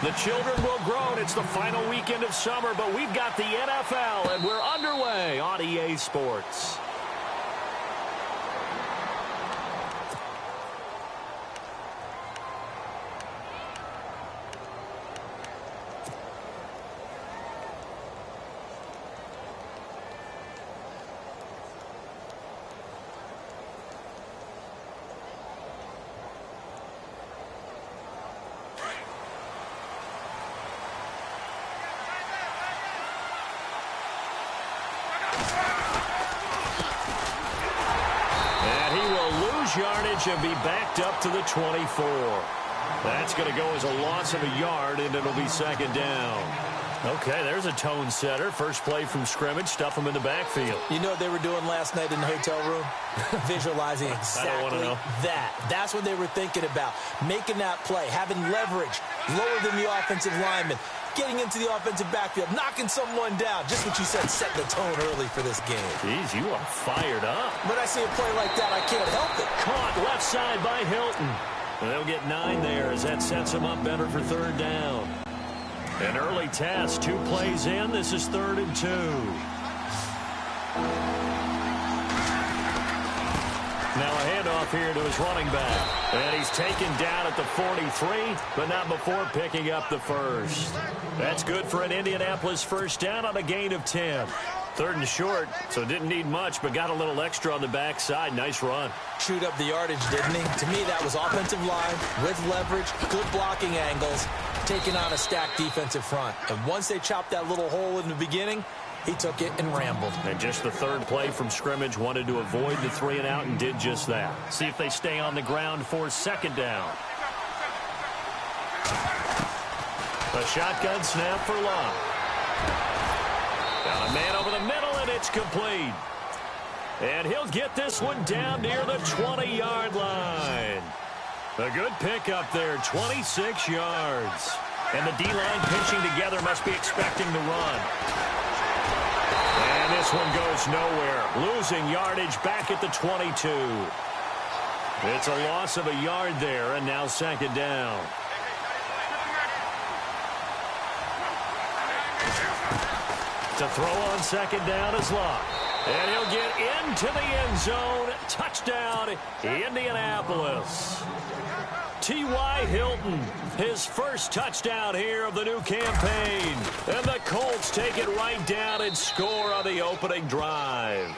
The children will grow, and it's the final weekend of summer, but we've got the NFL, and we're underway on EA Sports. Yardage and be backed up to the 24. That's going to go as a loss of a yard, and it'll be second down. Okay, there's a tone setter. First play from scrimmage, stuff them in the backfield. You know what they were doing last night in the hotel room? Visualizing exactly that. That's what they were thinking about. Making that play, having leverage, lower than the offensive lineman, getting into the offensive backfield, knocking someone down. Just what you said, set the tone early for this game. Jeez, you are fired up. When I see a play like that, I can't help it. Caught left side by Hilton. They'll get 9 there as that sets them up better for third down. An early test, 2 plays in. This is 3rd and 2. Now a handoff here to his running back. And he's taken down at the 43, but not before picking up the first. That's good for an Indianapolis first down on a gain of 10. 3rd and short, so didn't need much, but got a little extra on the backside. Nice run. Chewed up the yardage, didn't he? To me, that was offensive line with leverage, good blocking angles, taking on a stacked defensive front. And once they chopped that little hole in the beginning, he took it and rambled. And just the 3rd play from scrimmage, wanted to avoid the 3 and out and did just that. See if they stay on the ground for second down. A shotgun snap for Love. Got a man over the middle, and it's complete. And he'll get this one down near the 20-yard line. A good pickup there, 26 yards. And the D-line pinching together, must be expecting the run. And this one goes nowhere. Losing yardage back at the 22. It's a loss of a yard there, and now second down. To throw on second down is Locke. And he'll get into the end zone. Touchdown, Indianapolis. T.Y. Hilton, his first touchdown here of the new campaign. And the Colts take it right down and score on the opening drive.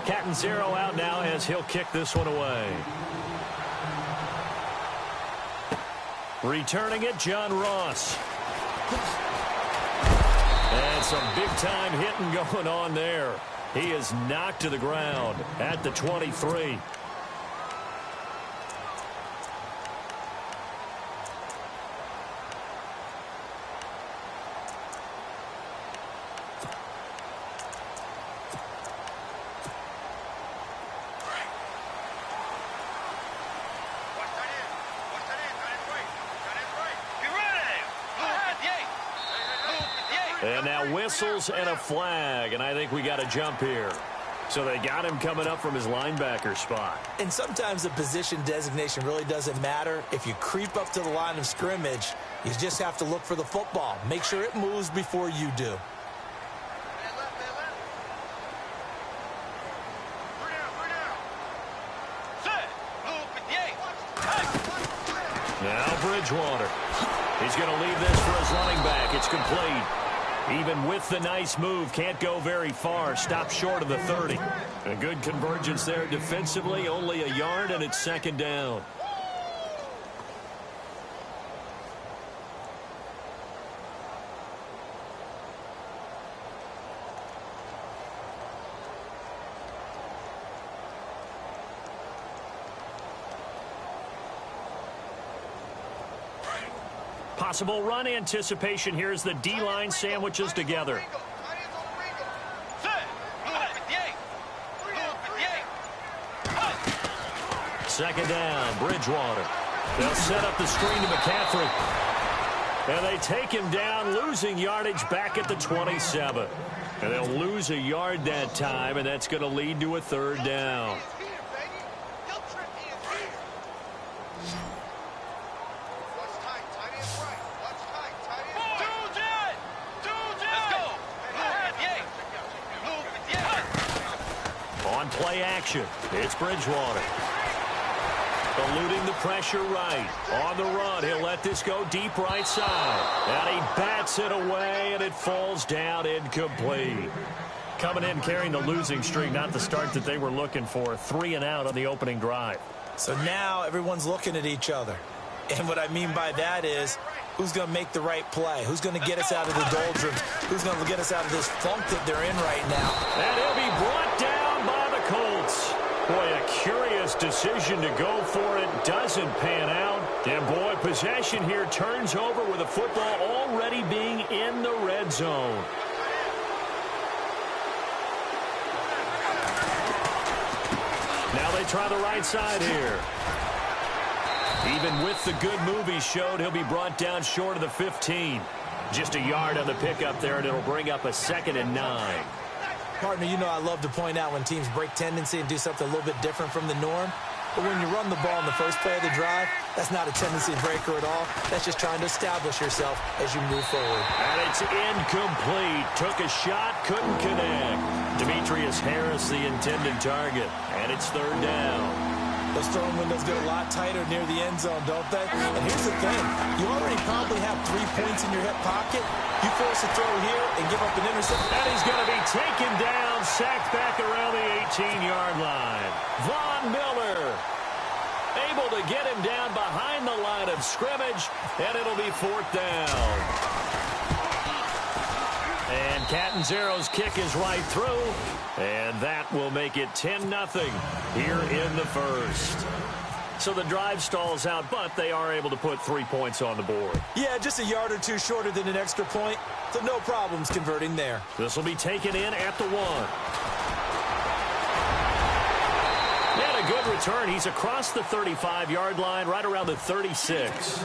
Cat and zero out now as he'll kick this one away. Returning it, John Ross. And some big-time hitting going on there. He is knocked to the ground at the 23. And now whistles and a flag, and I think we got a jump here. So they got him coming up from his linebacker spot. And sometimes the position designation really doesn't matter. If you creep up to the line of scrimmage, you just have to look for the football. Make sure it moves before you do. Now Bridgewater. He's going to leave this for his running back. It's complete. Even with the nice move, can't go very far. Stop short of the 30. A good convergence there defensively. Only a yard, and it's second down. Possible run anticipation here as the D-line sandwiches together. Second down, Bridgewater. They'll set up the screen to McCaffrey. And they take him down, losing yardage back at the 27. And they'll lose a yard that time, and that's going to lead to a third down. On play action, it's Bridgewater. Eluding the pressure right. On the run, he'll let this go deep right side. And he bats it away, and it falls down incomplete. Coming in carrying the losing streak, not the start that they were looking for. 3 and out on the opening drive. So now everyone's looking at each other. And what I mean by that is, who's going to make the right play? Who's going to get us out of the doldrums? Who's going to get us out of this funk that they're in right now? And he'll be brought down by the Colts. Boy, a curious decision to go for it. Doesn't pan out. And, boy, possession here turns over with the football already being in the red zone. Now they try the right side here. Even with the good move he showed, he'll be brought down short of the 15. Just a yard on the pickup there, and it'll bring up a 2nd and 9. Partner, you know I love to point out when teams break tendency and do something a little bit different from the norm. But when you run the ball in the first play of the drive, that's not a tendency breaker at all. That's just trying to establish yourself as you move forward. And it's incomplete. Took a shot, couldn't connect. Demetrius Harris, the intended target. And it's 3rd down. Those throwing windows get a lot tighter near the end zone, don't they? And here's the thing. You already probably have 3 points in your hip pocket. You force a throw here and give up an interception. And he's going to be taken down, sacked back around the 18-yard line. Von Miller able to get him down behind the line of scrimmage, and it'll be 4th down. And Catanzaro's kick is right through, and that will make it 10-0 here in the first. So the drive stalls out, but they are able to put 3 points on the board. Yeah, just a yard or two shorter than an extra point, so no problems converting there. This will be taken in at the 1. And a good return. He's across the 35-yard line, right around the 36.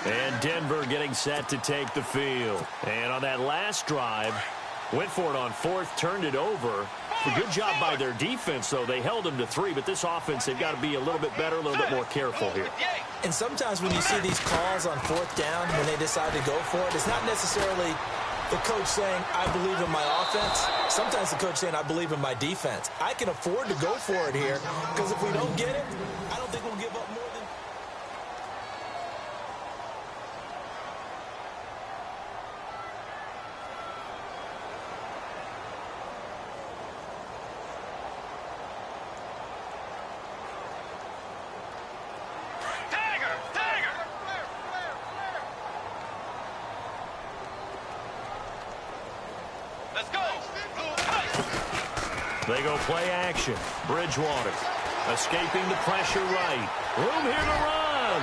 And Denver getting set to take the field. And on that last drive, went for it on 4th, turned it over. A good job by their defense, though. They held them to 3, but this offense, they've got to be a little bit better, a little bit more careful here. And sometimes when you see these calls on 4th down, when they decide to go for it, it's not necessarily the coach saying, I believe in my offense. Sometimes the coach saying, I believe in my defense. I can afford to go for it here, because if we don't get it, I don't think we'll give up more than... They go play action. Bridgewater escaping the pressure right. Room here to run.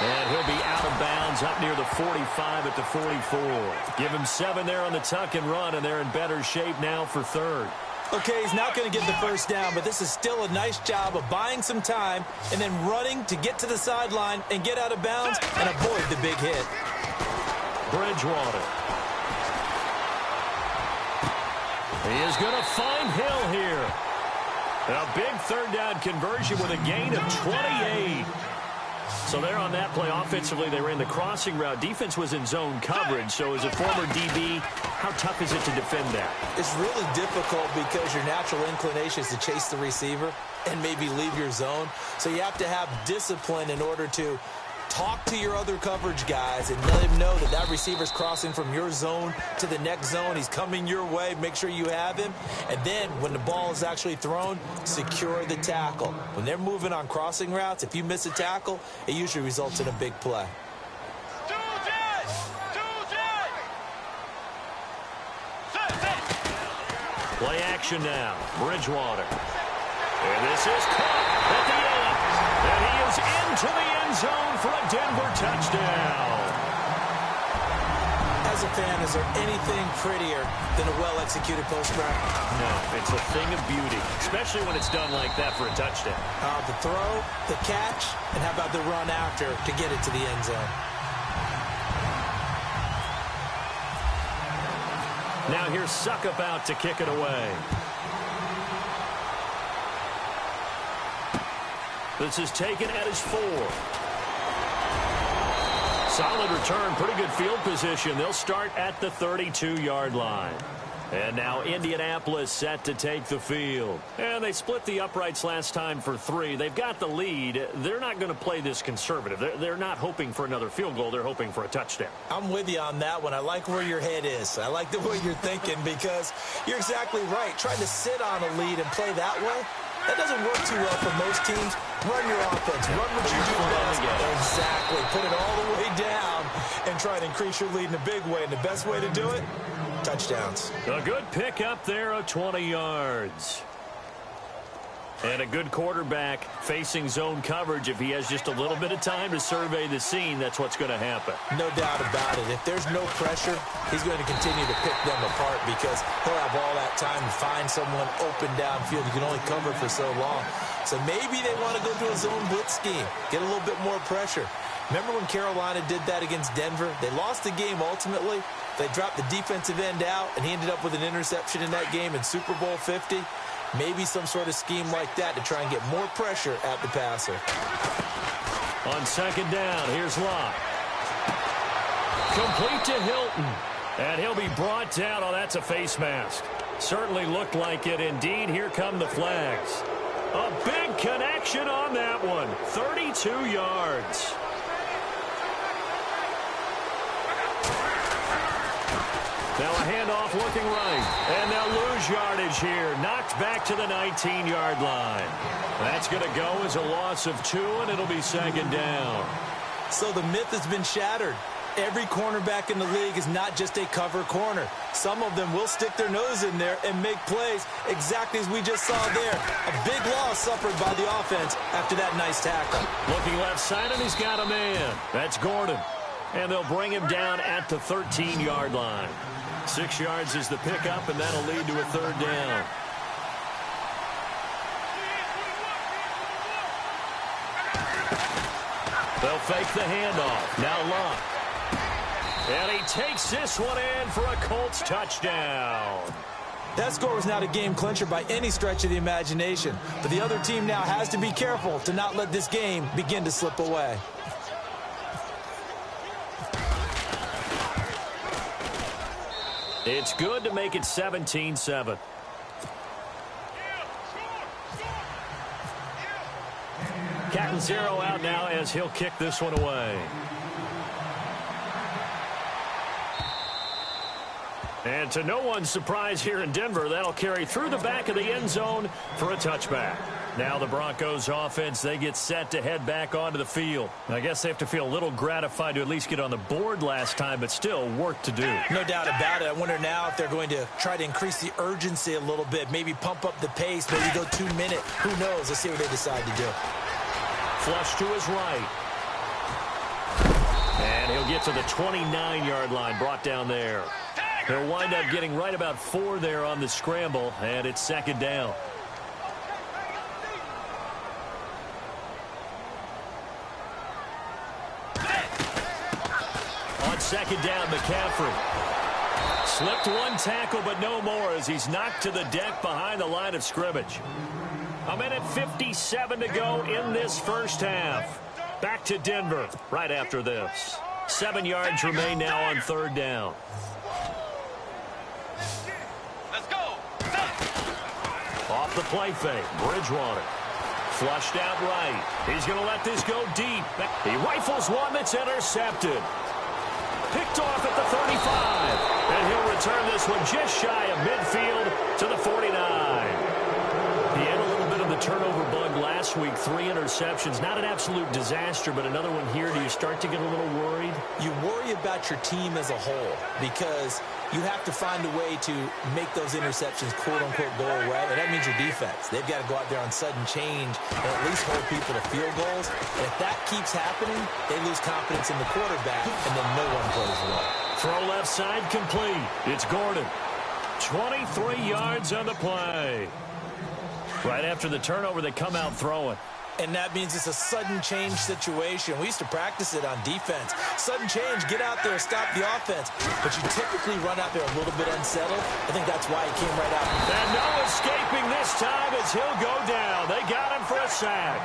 And he'll be out of bounds up near the 45 at the 44. Give him 7 there on the tuck and run, and they're in better shape now for 3rd. Okay, he's not going to get the first down, but this is still a nice job of buying some time and then running to get to the sideline and get out of bounds and avoid the big hit. Bridgewater. He is going to find Hill here. And a big 3rd down conversion with a gain of 28. So there on that play, offensively, they ran the crossing route. Defense was in zone coverage. So as a former DB, how tough is it to defend that? It's really difficult because your natural inclination is to chase the receiver and maybe leave your zone. So you have to have discipline in order to talk to your other coverage guys and let him know that that receiver's crossing from your zone to the next zone. He's coming your way. Make sure you have him. And then when the ball is actually thrown, secure the tackle. When they're moving on crossing routes, if you miss a tackle, it usually results in a big play. Play action now. Bridgewater. And this is caught at the end. And he is into the end zone for a Denver touchdown. As a fan, is there anything prettier than a well-executed post route? No, it's a thing of beauty, especially when it's done like that for a touchdown. The throw, the catch, and how about the run after to get it to the end zone? Now here's Suckup out to kick it away. This is taken at his 4. Solid return, pretty good field position. They'll start at the 32-yard line. And now Indianapolis set to take the field. And they split the uprights last time for 3. They've got the lead. They're not going to play this conservative. They're not hoping for another field goal. They're hoping for a touchdown. I'm with you on that one. I like where your head is. I like the way you're thinking because you're exactly right. Trying to sit on a lead and play that way, that doesn't work too well for most teams. Run your offense. Run what you do best. Exactly. Put it all the way down and try to increase your lead in a big way. And the best way to do it, touchdowns. A good pick up there of 20 yards. And a good quarterback facing zone coverage. If he has just a little bit of time to survey the scene, that's what's going to happen. No doubt about it. If there's no pressure, he's going to continue to pick them apart because he'll have all that time to find someone open downfield. You can only cover for so long. So maybe they want to go to a zone blitz scheme, get a little bit more pressure. Remember when Carolina did that against Denver? They lost the game ultimately. They dropped the defensive end out, and he ended up with an interception in that game in Super Bowl 50. Maybe some sort of scheme like that to try and get more pressure at the passer. On second down, here's Locke. Complete to Hilton. And he'll be brought down. Oh, that's a face mask. Certainly looked like it. Indeed, here come the flags. A big connection on that one. 32 yards. Now a handoff looking right. And they'll lose yardage here. Knocked back to the 19-yard line. That's going to go as a loss of 2, and it'll be second down. So the myth has been shattered. Every cornerback in the league is not just a cover corner. Some of them will stick their nose in there and make plays exactly as we just saw there. A big loss suffered by the offense after that nice tackle. Looking left side, and he's got a man. That's Gordon. And they'll bring him down at the 13-yard line. 6 yards is the pickup, and that'll lead to a third down. They'll fake the handoff. Now Locke. And he takes this one in for a Colts touchdown. That score was not a game clincher by any stretch of the imagination. But the other team now has to be careful to not let this game begin to slip away. It's good to make it 17-7. Catanzaro out now as he'll kick this one away. And to no one's surprise here in Denver, that'll carry through the back of the end zone for a touchback. Now the Broncos offense, they get set to head back onto the field. I guess they have to feel a little gratified to at least get on the board last time, but still work to do. No doubt about it. I wonder now if they're going to try to increase the urgency a little bit, maybe pump up the pace, maybe go 2 minute. Who knows? Let's see what they decide to do. Flush to his right. And he'll get to the 29-yard line, brought down there. He'll wind up getting right about 4 there on the scramble, and it's second down. On second down, McCaffrey. Slipped one tackle, but no more as he's knocked to the deck behind the line of scrimmage. A minute 57 to go in this first half. Back to Denver right after this. 7 yards remain now on third down. Let's go. Off the play fake, Bridgewater. Flushed out right. He's going to let this go deep. He rifles one that's intercepted. Picked off at the 35. And he'll return this one just shy of midfield to the 49. He had a little bit of the turnover bug last week. 3 interceptions. Not an absolute disaster, but another one here. Do you start to get a little worried? You worry about your team as a whole because you have to find a way to make those interceptions quote-unquote go away, and that means your defense. They've got to go out there on sudden change and at least hold people to field goals. And if that keeps happening, they lose confidence in the quarterback, and then no one plays well. Throw left side complete. It's Gordon. 23 yards on the play. Right after the turnover, they come out throwing. And that means it's a sudden change situation. We used to practice it on defense. Sudden change, get out there, stop the offense. But you typically run out there a little bit unsettled. I think that's why he came right out. And no escaping this time as he'll go down. They got him for a sack.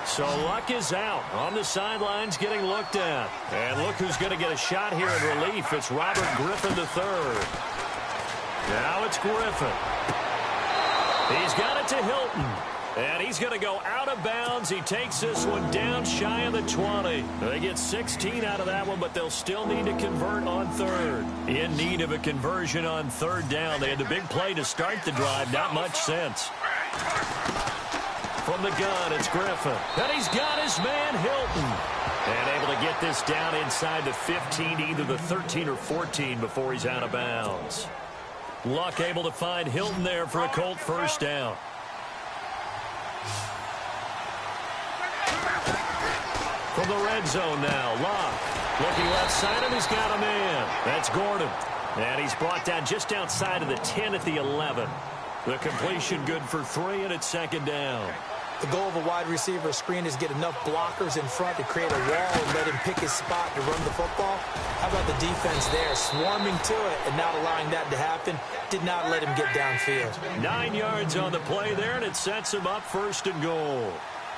So Luck is out on the sidelines getting looked at. And look who's going to get a shot here in relief. It's Robert Griffin III. Now it's Griffin. He's got it to Hilton. And he's going to go out of bounds. He takes this one down shy of the 20. They get 16 out of that one, but they'll still need to convert on third. In need of a conversion on third down. They had the big play to start the drive. Not much sense. From the gun, it's Griffin. And he's got his man, Hilton. And able to get this down inside the 15, either the 13 or 14 before he's out of bounds. Luck able to find Hilton there for a Colt first down. From the red zone now, Luck. Looking left side, and he's got a man. That's Gordon. And he's brought down just outside of the 10 at the 11. The completion good for 3, and it's second down. The goal of a wide receiver screen is get enough blockers in front to create a wall and let him pick his spot to run the football. How about the defense there, swarming to it and not allowing that to happen? Did not let him get downfield. 9 yards on the play there, and it sets him up first and goal.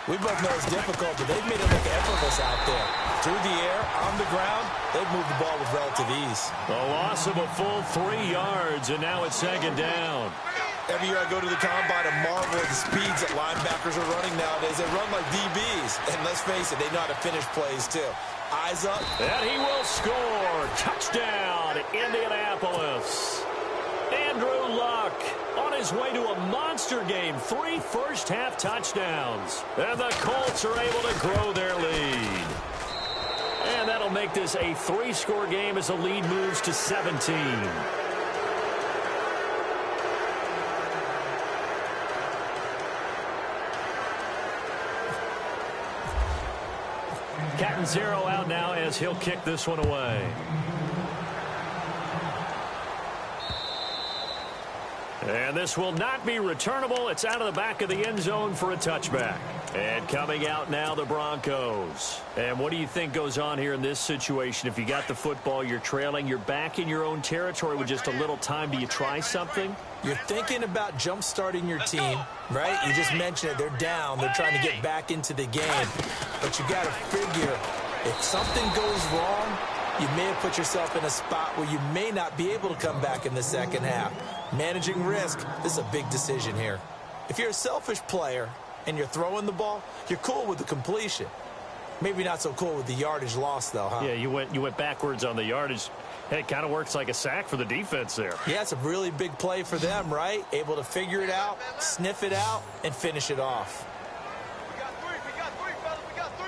We both know it's difficult, but they've made it look effortless out there. Through the air, on the ground, they've moved the ball with relative ease. A loss of a full 3 yards, and now it's second down. Every year I go to the combine and marvel at the speeds that linebackers are running nowadays. They run like DBs. And let's face it, they know how to finish plays too. Eyes up. And he will score. Touchdown, Indianapolis. Andrew Luck on his way to a monster game. 3 first-half touchdowns. And the Colts are able to grow their lead. And that'll make this a 3-score game as the lead moves to 17. Cat and 0 out now as he'll kick this one away. And this will not be returnable. It's out of the back of the end zone for a touchback. And coming out now, the Broncos. And what do you think goes on here in this situation? If you got the football, you're trailing, you're back in your own territory with just a little time. Do you try something? You're thinking about jump-starting your team, right? You just mentioned it. They're down. They're trying to get back into the game. But you got to figure, if something goes wrong, you may have put yourself in a spot where you may not be able to come back in the second half. Managing risk, this is a big decision here. If you're a selfish player and you're throwing the ball, you're cool with the completion. Maybe not so cool with the yardage loss, though, huh? Yeah, you went backwards on the yardage. Hey, it kind of works like a sack for the defense there. Yeah, it's a really big play for them, right? Able to figure it out, sniff it out, and finish it off. We got three, fellas, we got 3.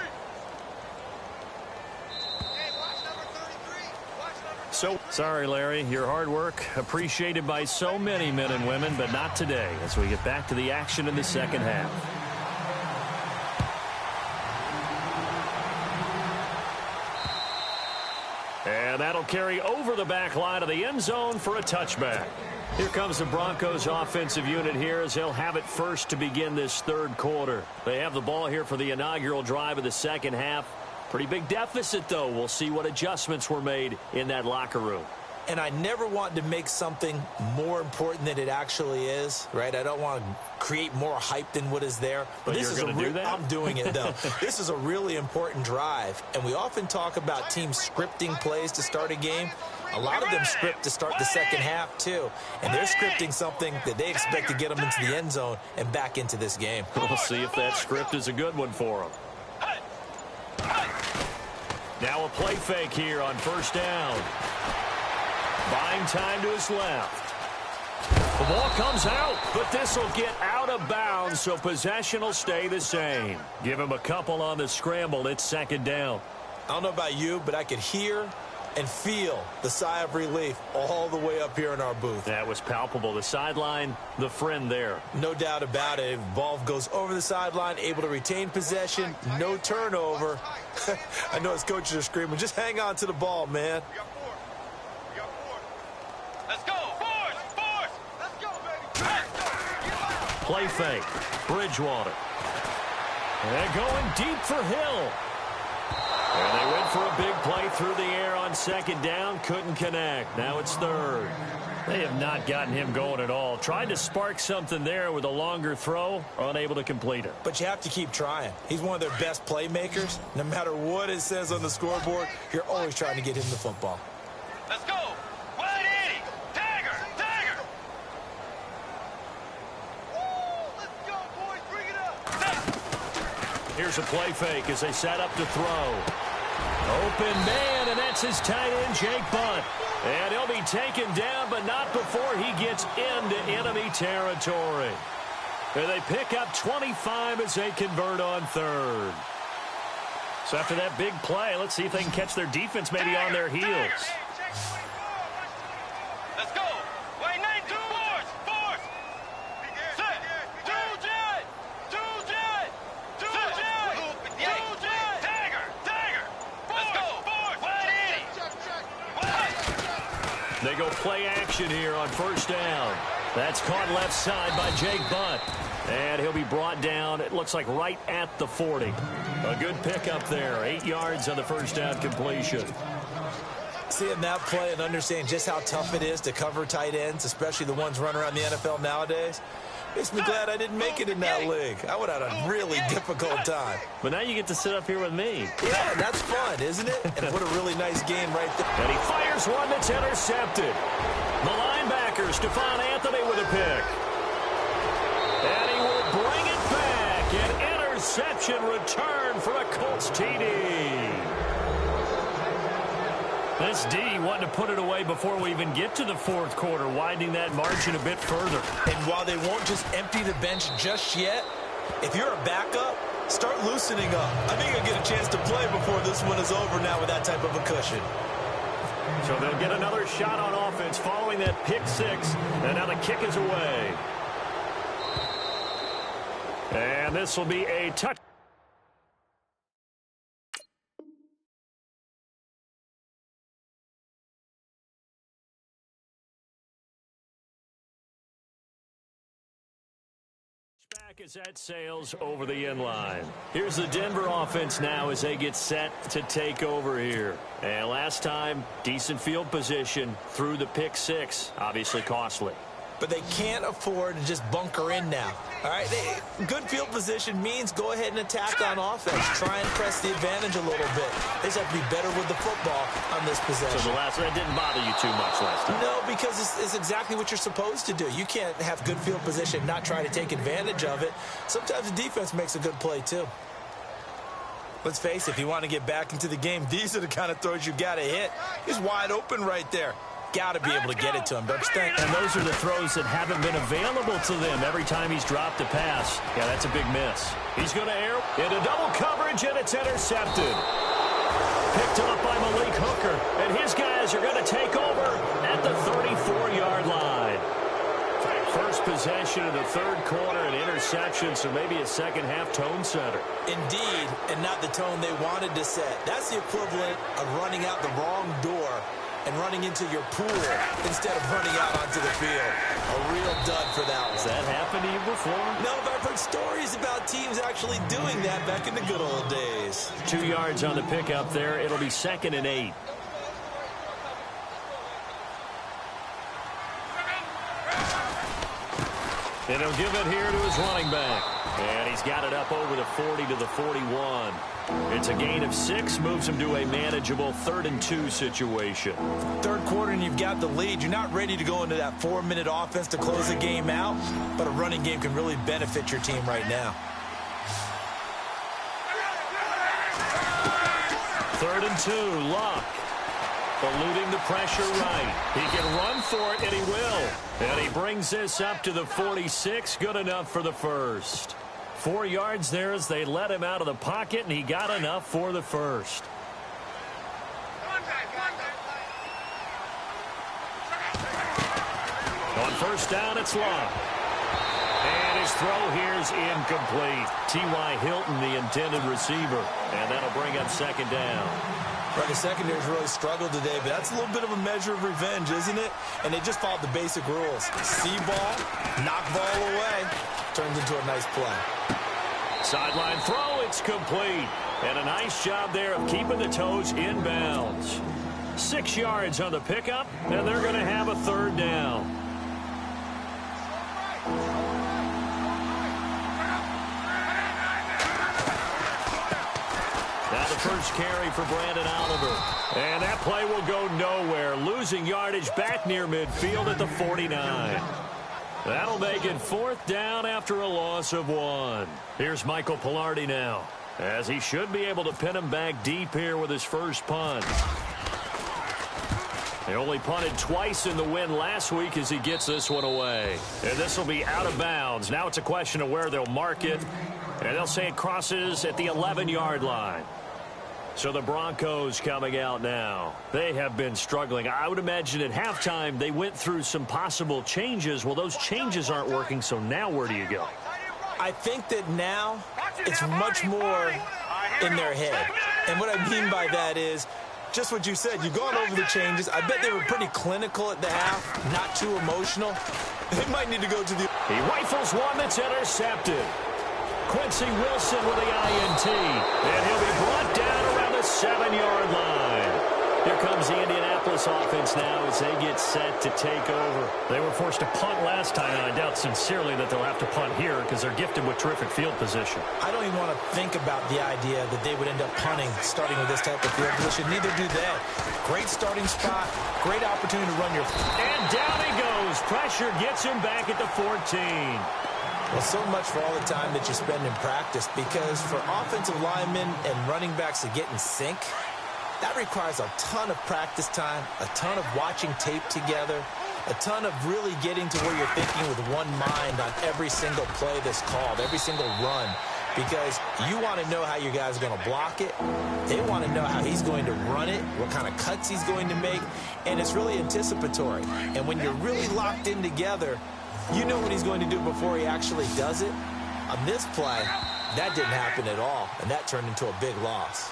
Hey, watch number 33. Watch number 33. So, sorry, Larry, your hard work appreciated by so many men and women, but not today as we get back to the action in the second half. And that'll carry over the back line of the end zone for a touchback. Here comes the Broncos offensive unit here as they'll have it first to begin this third quarter. They have the ball here for the inaugural drive of the second half. Pretty big deficit, though. We'll see what adjustments were made in that locker room. And I never want to make something more important than it actually is, right? I don't want to create more hype than what is there. But this you're going to do that? I'm doing it, though. This is a really important drive. And we often talk about teams scripting plays to start a game. A lot of them script to start the second half, too. And they're scripting something that they expect to get them into the end zone and back into this game. We'll see if that script is a good one for them. Now a play fake here on first down. Buying time to his left. The ball comes out, but this will get out of bounds, so possession will stay the same. Give him a couple on the scramble. It's second down. I don't know about you, but I could hear and feel the sigh of relief all the way up here in our booth. That was palpable. The sideline, the friend there. No doubt about it. Ball goes over the sideline, able to retain possession, no turnover. I know his coaches are screaming, just hang on to the ball, man. Let's go, fourth, let's go. play fake. Bridgewater. And going deep for Hill. And they went for a big play through the air on second down. Couldn't connect. Now it's third. They have not gotten him going at all. Tried to spark something there with a longer throw. Unable to complete it. But you have to keep trying. He's one of their best playmakers. No matter what it says on the scoreboard, you're always trying to get him the football. Let's go. 180. Dagger. Dagger. Woo! Let's go, boys. Bring it up. Here's a play fake as they set up to throw. Open man, and that's his tight end, Jake Bunt. And he'll be taken down, but not before he gets into enemy territory. And they pick up 25 as they convert on third. So after that big play, let's see if they can catch their defense maybe on their heels. Let's go. Wait, 9-2. Force. Set. 2 jet. 2 jet. 2 jet. Dagger. Let's go. Force. 180. They go play action here on first down. That's caught left side by Jake Bunt. And he'll be brought down, it looks like right at the 40. A good pickup there. 8 yards on the first down completion. Seeing that play and understanding just how tough it is to cover tight ends, especially the ones running around the NFL nowadays, makes me glad I didn't make it in that league. I would have had a really difficult time. But now you get to sit up here with me. Yeah, that's fun, isn't it? And what a really nice game right there. And he fires one that's intercepted. The linebacker, Stephon Anthony, with a pick. And he will bring it back. An interception return for a Colts TD. This D wanting to put it away before we even get to the fourth quarter, widening that margin a bit further. And while they won't just empty the bench just yet, if you're a backup, start loosening up. I think you'll get a chance to play before this one is over now with that type of a cushion. So they'll get another shot on offense following that pick six. And now the kick is away. And this will be a touch. Back as that sails over the end line. Here's the Denver offense now as they get set to take over here. And last time, decent field position through the pick six. Obviously costly. But they can't afford to just bunker in now. All right, good field position means go ahead and attack on offense. Try and press the advantage a little bit. They just have to be better with the football on this possession. So that didn't bother you too much last time? No, because it's exactly what you're supposed to do. You can't have good field position and not try to take advantage of it. Sometimes the defense makes a good play, too. Let's face it, if you want to get back into the game, these are the kind of throws you got to hit. He's wide open right there. Got to be able to get it to him, don't you think? And those are the throws that haven't been available to them every time he's dropped a pass. Yeah, that's a big miss. He's going to air into double coverage, and it's intercepted. Picked up by Malik Hooker, and his guys are going to take over at the 34-yard line. First possession of the third quarter, an interception, so maybe a second-half tone setter. Indeed, and not the tone they wanted to set. That's the equivalent of running out the wrong door and running into your pool instead of running out onto the field. A real dud for that one. Has that happened to you before? No, but I've heard stories about teams actually doing that back in the good old days. 2 yards on the pickup there. It'll be 2nd and 8. And he'll give it here to his running back. And he's got it up over the 40 to the 41. It's a gain of 6, moves him to a manageable 3rd and 2 situation. Third quarter and you've got the lead. You're not ready to go into that 4-minute offense to close the game out, but a running game can really benefit your team right now. 3rd and 2, Luck. Eluding the pressure right. He can run for it, and he will. And he brings this up to the 46. Good enough for the first. 4 yards there as they let him out of the pocket, and he got enough for the first. On first down, it's Luck. And his throw here is incomplete. T.Y. Hilton, the intended receiver. And that'll bring up 2nd down. Right, the secondary's really struggled today, but that's a little bit of a measure of revenge, isn't it? And they just followed the basic rules. See ball, knock ball away, turns into a nice play. Sideline throw, it's complete. And a nice job there of keeping the toes in bounds. 6 yards on the pickup, and they're going to have a third down. Now the first carry for Brandon Oliver. And that play will go nowhere, losing yardage back near midfield at the 49. That'll make it 4th down after a loss of 1. Here's Michael Pilardi now, as he should be able to pin him back deep here with his first punt. He only punted twice in the win last week as he gets this one away. And this will be out of bounds. Now it's a question of where they'll mark it. And they'll say it crosses at the 11-yard line. So the Broncos coming out now. They have been struggling. I would imagine at halftime they went through some possible changes. Well, those changes aren't working, so now where do you go? I think that now it's much more in their head. And what I mean by that is just what you said. You've gone over the changes. I bet they were pretty clinical at the half, not too emotional. They might need to go to the... He rifles one that's intercepted. Quincy Wilson with the INT. And he'll be brought down around the 7-yard line. Here comes the Indianapolis offense now as they get set to take over. They were forced to punt last time, and I doubt sincerely that they'll have to punt here because they're gifted with terrific field position. I don't even want to think about the idea that they would end up punting starting with this type of field position. Neither do they. Great starting spot, great opportunity to run your... And down he goes. Pressure gets him back at the 14. Well, so much for all the time that you spend in practice, because for offensive linemen and running backs to get in sync, that requires a ton of practice time, a ton of watching tape together, a ton of really getting to where you're thinking with one mind on every single play that's called, every single run, because you want to know how your guy's going to block it. They want to know how he's going to run it, what kind of cuts he's going to make, and it's really anticipatory. And when you're really locked in together, you know what he's going to do before he actually does it. On this play, that didn't happen at all, and that turned into a big loss.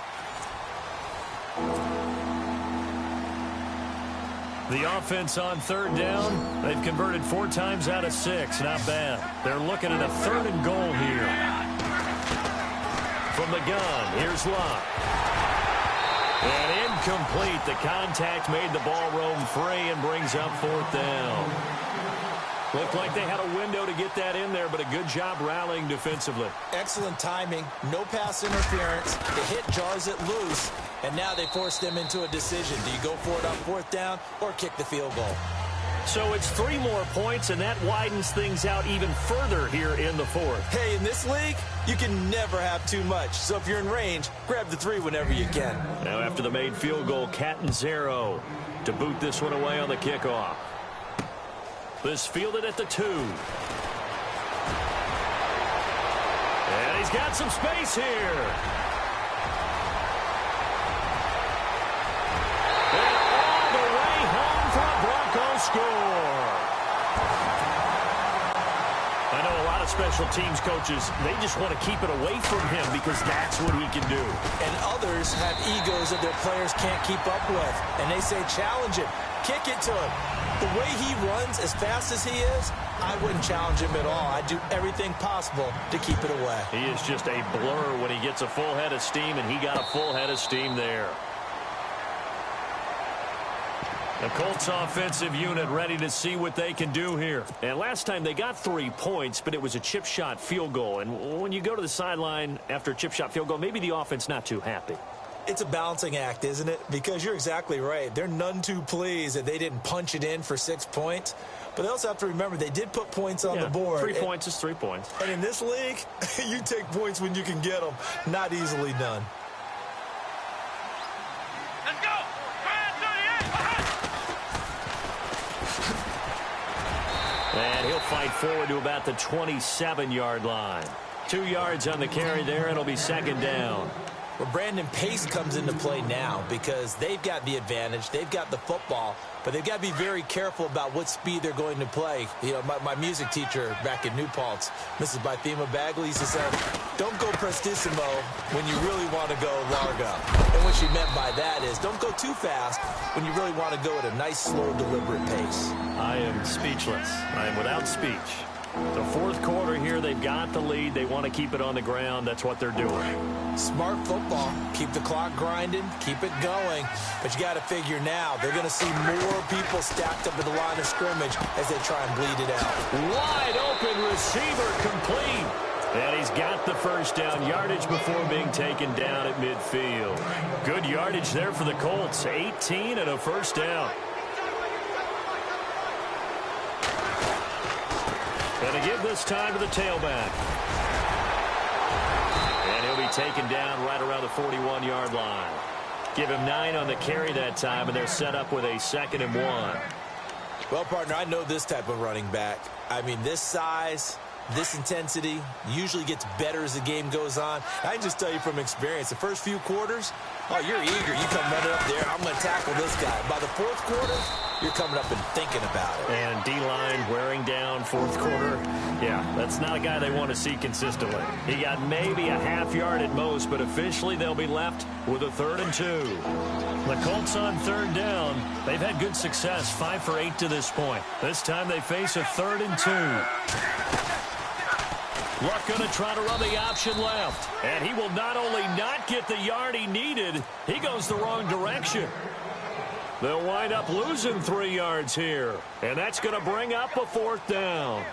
The offense on 3rd down, they've converted 4 times out of 6. Not bad. They're looking at a 3rd and goal here. From the gun, here's Locke. And incomplete. The contact made the ball roam free and brings up 4th down. Looked like they had a window to get that in there, but a good job rallying defensively. Excellent timing, no pass interference. The hit jars it loose, and now they force them into a decision. Do you go for it on 4th down or kick the field goal? So it's 3 more points, and that widens things out even further here in the 4th. Hey, in this league, you can never have too much. So if you're in range, grab the 3 whenever you can. Now after the made field goal, Catanzaro to boot this one away on the kickoff. This fielded at the 2. And he's got some space here. And all the way home for a Broncos score. I know a lot of special teams coaches, they just want to keep it away from him because that's what he can do. And others have egos that their players can't keep up with. And they say, challenge him, kick it to him. The way he runs as fast as he is, I wouldn't challenge him at all. I'd do everything possible to keep it away. He is just a blur when he gets a full head of steam, and he got a full head of steam there. The Colts offensive unit ready to see what they can do here. And last time they got 3 points, but it was a chip shot field goal. And when you go to the sideline after a chip shot field goal, maybe the offense not too happy. It's a balancing act, isn't it? Because you're exactly right. They're none too pleased that they didn't punch it in for 6 points. But they also have to remember they did put points on the board. 3 points is 3 points. And in this league, you take points when you can get them. Not easily done. Let's go! And he'll fight forward to about the 27-yard line. 2 yards on the carry there, and it'll be 2nd down. Well, Brandon, pace comes into play now because they've got the advantage. They've got the football, but they've got to be very careful about what speed they're going to play. You know, my music teacher back in New Paltz, Mrs. Bythema Bagley, used to say, don't go prestissimo when you really want to go largo. And what she meant by that is don't go too fast when you really want to go at a nice, slow, deliberate pace. I am speechless. I am without speech. The fourth quarter here, they've got the lead. They want to keep it on the ground. That's what they're doing. Smart football. Keep the clock grinding. Keep it going. But you got to figure now they're going to see more people stacked up at the line of scrimmage as they try and bleed it out. Wide open receiver complete. And he's got the first down yardage before being taken down at midfield. Good yardage there for the Colts. 18 and a first down. And to give this time to the tailback. And he'll be taken down right around the 41-yard line. Give him 9 on the carry that time, and they're set up with a 2nd and 1. Well, partner, I know this type of running back. I mean, this size, this intensity usually gets better as the game goes on. I can just tell you from experience, the first few quarters, oh, you're eager. You come running up there, I'm going to tackle this guy. By the fourth quarter, you're coming up and thinking about it. And D-line wearing down fourth quarter. Yeah, that's not a guy they want to see consistently. He got maybe a half yard at most, but officially they'll be left with a 3rd and 2. The Colts on 3rd down. They've had good success, 5 for 8 to this point. This time they face a 3rd and 2. Luck going to try to run the option left. And he will not only not get the yard he needed, he goes the wrong direction. They'll wind up losing 3 yards here. And that's going to bring up a 4th down.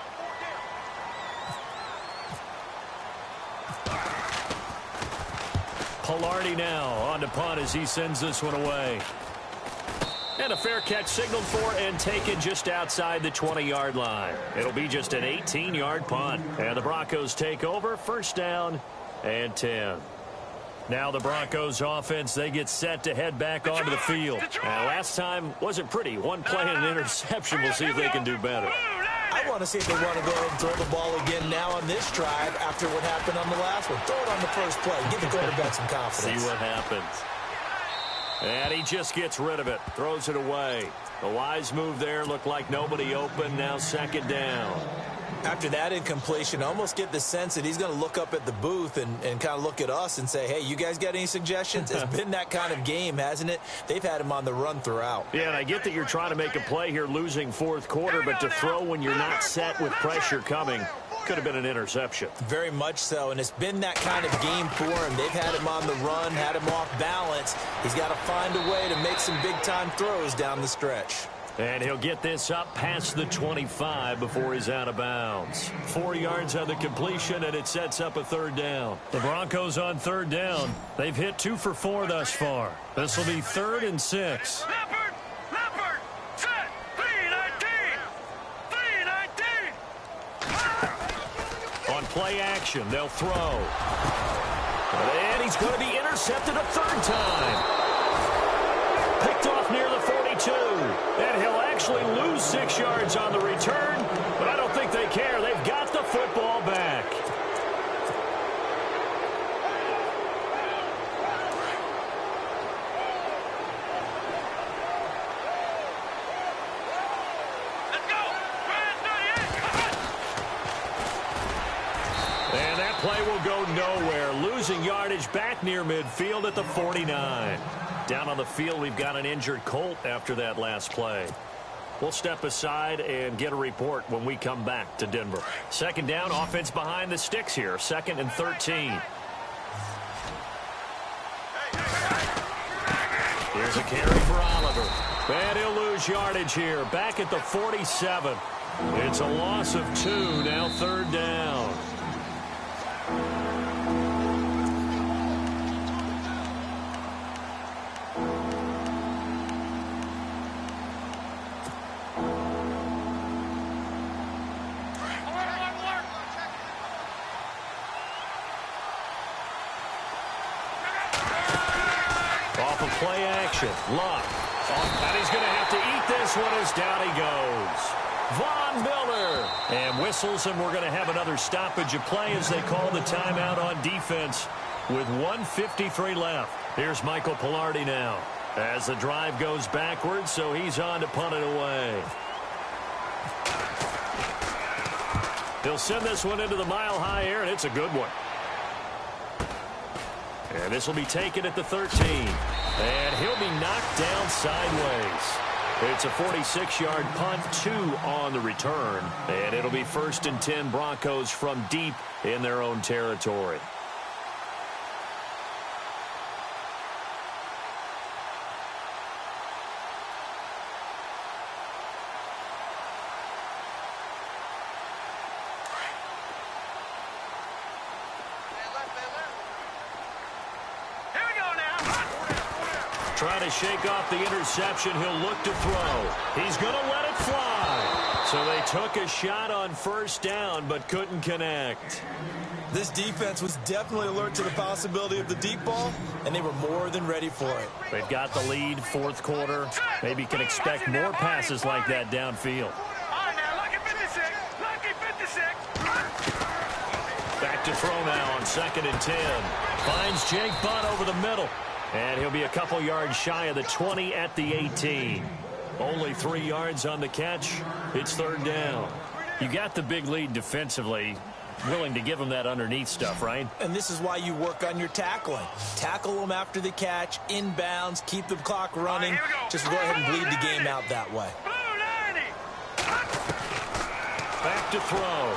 Pilardi now on to punt as he sends this one away. And a fair catch signaled for and taken just outside the 20-yard line. It'll be just an 18-yard punt. And the Broncos take over, 1st down and 10. Now the Broncos offense, they get set to head back onto the field. Last time wasn't pretty. One play and an interception. We'll see if they can do better. I want to see if they want to go ahead and throw the ball again now on this drive after what happened on the last one. Throw it on the first play. Give the quarterback some confidence. See what happens. And he just gets rid of it. Throws it away. The wise move there. Looked like nobody open. Now 2nd down. After that incompletion, I almost get the sense that he's going to look up at the booth and kind of look at us and say, hey, you guys got any suggestions? It's been that kind of game, hasn't it? They've had him on the run throughout. Yeah, and I get that you're trying to make a play here losing 4th quarter, but to throw when you're not set with pressure coming could have been an interception. Very much so, and it's been that kind of game for him. They've had him on the run, had him off balance. He's got to find a way to make some big-time throws down the stretch. And he'll get this up past the 25 before he's out of bounds. 4 yards on the completion, and it sets up a 3rd down. The Broncos on 3rd down. They've hit 2 for 4 thus far. This will be 3rd and 6. Leopard, set, 319. On play action, they'll throw. And he's going to be intercepted a 3rd time. Picked off near the 42. And he'll actually lose 6 yards on the return, but I don't think they care. They've got the football back. Let's go. And that play will go nowhere. Losing yardage back near midfield at the 49. Down on the field, we've got an injured Colt after that last play. We'll step aside and get a report when we come back to Denver. 2nd down, offense behind the sticks here. 2nd and 13. Here's a carry for Oliver. And he'll lose yardage here. Back at the 47. It's a loss of 2. Now 3rd down. Off of play action. Luck. And he's going to have to eat this one as down he goes. Von Miller. And whistles, and we're going to have another stoppage of play as they call the timeout on defense. with 1:53 left. Here's Michael Pilardi now as the drive goes backwards, so he's on to punt it away. He'll send this one into the mile-high air, and it's a good one. And this will be taken at the 13. And he'll be knocked down sideways. It's a 46-yard punt, 2 on the return. And it'll be 1st and 10 Broncos from deep in their own territory. Trying to shake off the interception. He'll look to throw. He's going to let it fly. So they took a shot on 1st down, but couldn't connect. This defense was definitely alert to the possibility of the deep ball, and they were more than ready for it. They've got the lead, 4th quarter. Maybe can expect more passes like that downfield. Back to throw now on 2nd and 10. Finds Jake Butt over the middle. And he'll be a couple yards shy of the 20 at the 18. Only 3 yards on the catch. It's 3rd down. You got the big lead defensively. Willing to give them that underneath stuff, right? And this is why you work on your tackling. Tackle them after the catch, inbounds, keep the clock running. Just go ahead and bleed the game out that way. Back to throw.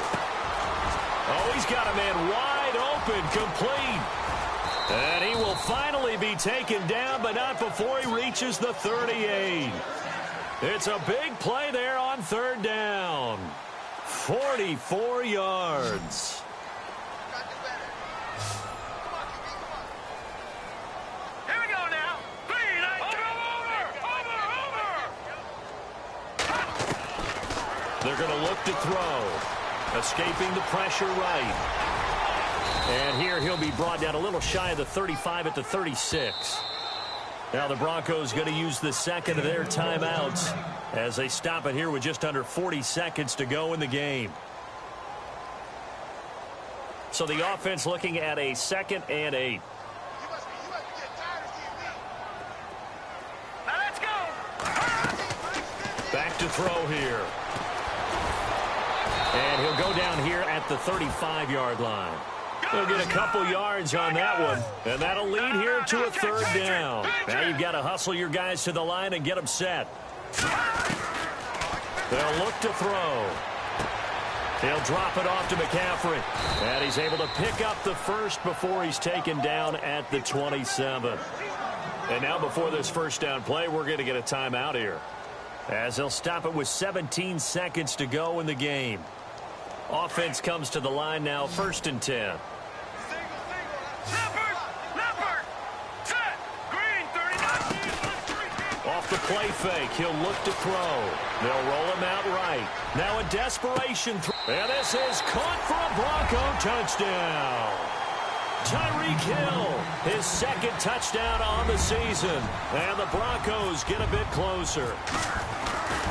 Oh, he's got a man wide open, complete. And he will finally be taken down, but not before he reaches the 38. It's a big play there on 3rd down. 44 yards. Here we go now. They're going to look to throw. Escaping the pressure right. And here he'll be brought down a little shy of the 35 at the 36. Now the Broncos going to use the 2nd of their timeouts as they stop it here with just under 40 seconds to go in the game. So the offense looking at a 2nd and 8. Now let's go. Back to throw here. And he'll go down here at the 35-yard line. He'll get a couple yards on that one, and that'll lead here to a 3rd down. Now you've got to hustle your guys to the line and get them set. They'll look to throw. He'll drop it off to McCaffrey, and he's able to pick up the 1st before he's taken down at the 27. And now before this 1st down play, we're going to get a timeout here, as they'll stop it with 17 seconds to go in the game. Offense comes to the line now, 1st and 10. Off the play fake, he'll look to throw. They'll roll him out right. Now a desperation throw. And this is caught for a Bronco touchdown. Tyreek Hill, his 2nd touchdown on the season. And the Broncos get a bit closer.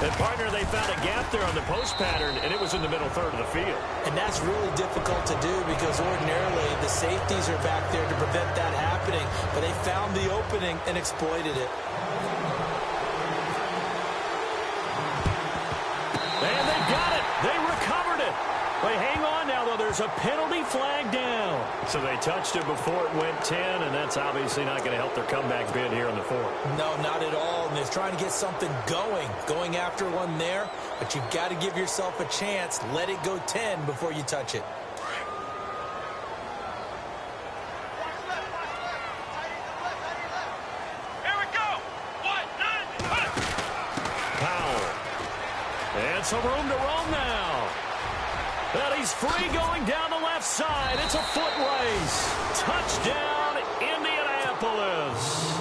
And, partner, they found a gap there on the post pattern, and it was in the middle 3rd of the field. And that's really difficult to do because ordinarily the safeties are back there to prevent that happening. But they found the opening and exploited it. And they got it. They recovered it. They hang on now, though. There's a penalty flag down. So they touched it before it went 10, and that's obviously not going to help their comeback bid here in the 4th. No, not at all. And they're trying to get something going after one there. But you've got to give yourself a chance. Let it go 10 before you touch it. Here we go. Powell. And some room to roam now. And he's free going down the left side. It's a foot race. Touchdown, Indianapolis.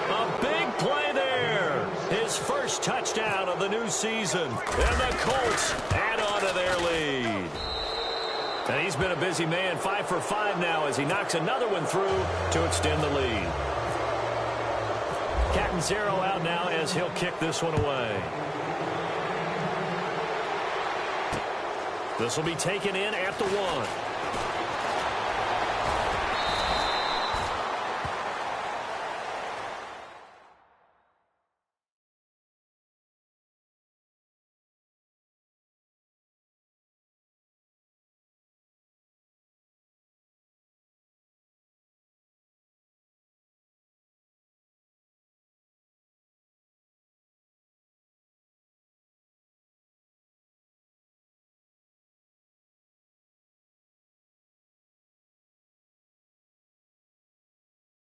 A big play there. His first touchdown of the new season. And the Colts add on to their lead. And he's been a busy man, 5 for 5 now as he knocks another one through to extend the lead. Catanzaro out now as he'll kick this one away. This will be taken in at the 1.